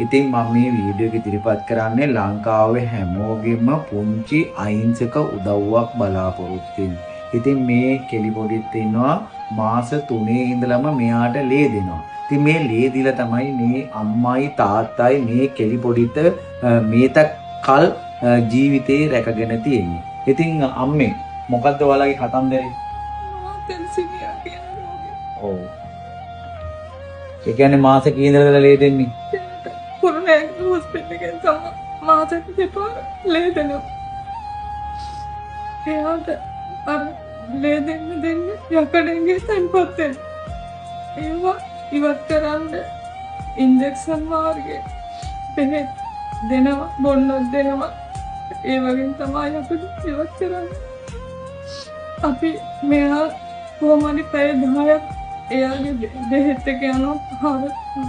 ඉතින් මම මේ වීඩියෝ එක ඉදිරිපත් කරන්නේ ලංකාවේ හැමෝගෙම පුංචි අහිංසක උදව්වක් බලාපොරොත්තු වෙන. ඉතින් මේ කෙලි පොඩිත් ඉන්නවා මාස 3 ඉඳලම මෙයාට ලේ දෙනවා. ඉතින් මේ ලේ දීලා තමයි මේ අම්මයි තාත්තයි මේ කෙලි පොඩිට මේත කල් ජීවිතේ රැකගෙන තියෙන්නේ. ඉතින් අම්මේ මොකද්ද ඔයාලගේ කතන්දරේ? ඔව්. ඒ කියන්නේ මාස කීයකටද ලේ දෙන්නේ? පුරුණේ හොස්පිටල් එකෙන් තමයි මාසෙක දෙපාර ලේ දෙනවා. එයාට අර ලේ දෙන්න යකඩෙන්ගේ තැන්පත් වෙන. ඒවා ඉවත් කරන්න ඉන්ජෙක්ෂන් මාර්ගේ බෙහෙත් දෙනවා බොන්නත් දෙනවා. ඒ වගේ තමයි යකඩ ඉවත් කරන්නේ. අපි මෙයා කොහොමද පැය 10ක් එයාගේ බෙහෙත් එක යනවා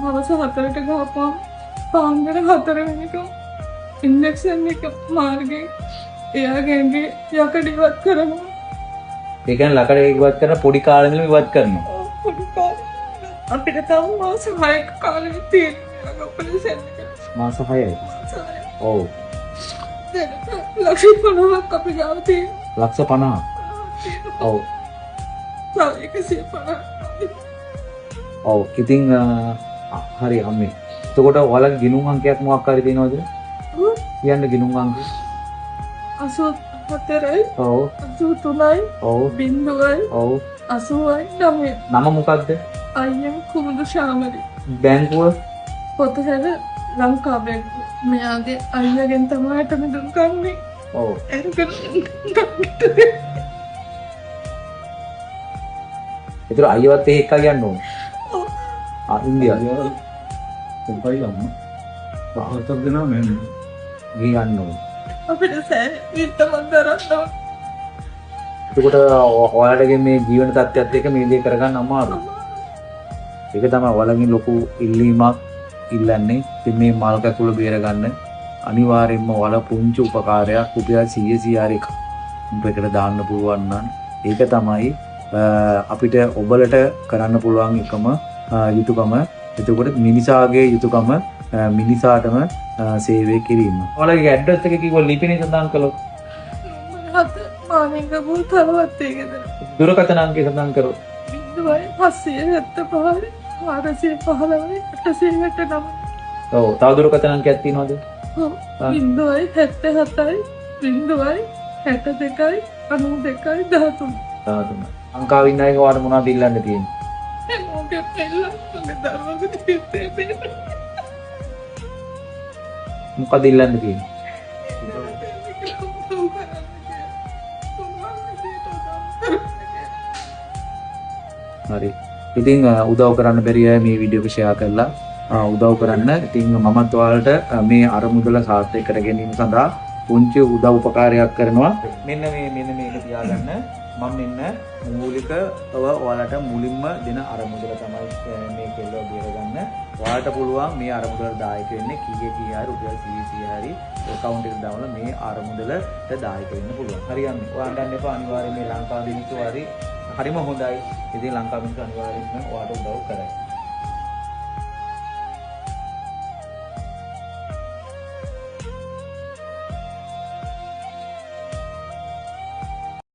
හවස 4ට ගහපුවම පාන්දර 4 වෙනිකම් ඉන්ජෙක්ෂන් එක මාර්ගේ එයාගේ යකඩ ඉවත් කරනවා. ඒ කියන්නේ ලකඩ ඉවත් කරන පොඩි කාලේ ඉඳලම ඉවත් කරනවා. පොඩි කාලේ අපිට තව මාස 6ක කාලෙක තියෙනවා ඔපරේෂන් එක. මාස 6යි. ඔව්. ලක්ෂ 50ක් අපි ගාව තියෙනවා. ලක්ෂ 50. ඔව්. ඔව්. ඉතින් හරි අම්මේ. එතකොට ඔයාලගේ ගිණුම් අංකයක් මොකක් හරි තියෙනවද? කියන්න ගිණුම් අංකය. 84යි. ඔව්. 83යි. ඔව්. 0යි. ඔව්. 80යි 9යි. නම මොකක්ද? අයියන් කුමුදු ශාමලි. බැංකුව? පොතහැර ලංකා බැංකුව. මෙයාගේ අයියගෙන් තමයි මිදුම් ගන්නේ. ඔව්. ඒතර අයියවත් එක්ක කියන්න ඕනේ. ඉන්දියාව. කොම්පයි අම්මා. පහතර දෙනා මම ගියන්න ඕනේ. අපිට සෑහෙන විත්තමක් දරන්න ඕනේ. එතකොට ඔයාලගේ මේ ජීවන තත්ත්වයත් එක්ක මේ දේ කරගන්න අමාරුයි. ඒක තමයි ඔයාලගෙන් ලොකු ඉල්ලීමක් ඉල්ලන්නේ. ඉතින් මේ මල් කකුල බේර ගන්න අනිවාර්යෙන්ම ඔයාලා පුංචි උපකාරයක් රුපියල් 100 එකක් උඹකට දාන්න පුළුවන් නම් ඒක තමයි අපිට ඔබලට කරන්න පුළුවන් එකම යුතුයකම. එතකොට මිනිසාගේ යුතුයකම මිනිසාටම සේවය කිරීම. ඔයාලගේ ඇඩ්‍රස් එක කිව්ව ලිපිනේ සඳහන් කළොත් මානෙන්ගපුල් තලවත්තේ ගෙදර. දුරකථන අංකය සඳහන් කරොත් 0.775 415 809. ඔව්. තව දුරකථන අංකයක් තියෙනවද? ඔව්. 0.77යි 0.62යි 92යි 13. 13. ලංකාවේ ඉන්න අය ඔයාලට මොනවද ඉල්ලන්න තියෙන්නේ? මොකද එල්ල මගේ දරුවගේ තියෙන්නේ. මොකද ඉල්ලන්න තියෙන්නේ? හරි. ඉතින් උදව් කරන්න බැරි අය මේ වීඩියෝ එක ෂෙයා කරලා උදව් කරන්න. ඉතින් මමත් ඔයාලට මේ අරමුදල සාර්ථක කර ගැනීම සඳහා පුංචි උදව් උපකාරයක් කරනවා. මෙන්න මේක තියාගන්න. මම මෙන්න මූලිකව ඔයාලට මුලින්ම දෙන අරමුදල තමයි මේ කෙල්ලව බේරගන්න. ඔයාලට පුළුවන් මේ අරමුදලට දායක වෙන්න කීයේ කී හරි රුපියල් 100 හරි account එකට දාලා මේ අරමුදලට දායක වෙන්න පුළුවන්. හරියන්නේ. ඔයාලට යන්න එපා අනිවාර්යයෙන් මේ ලංකාවේ මිනිස්සු හරිම හොඳයි. ඉතින් ලංකාවේ මිනිස්සු අනිවාර්යයෙන්ම ඔයාලට උදව් කරයි.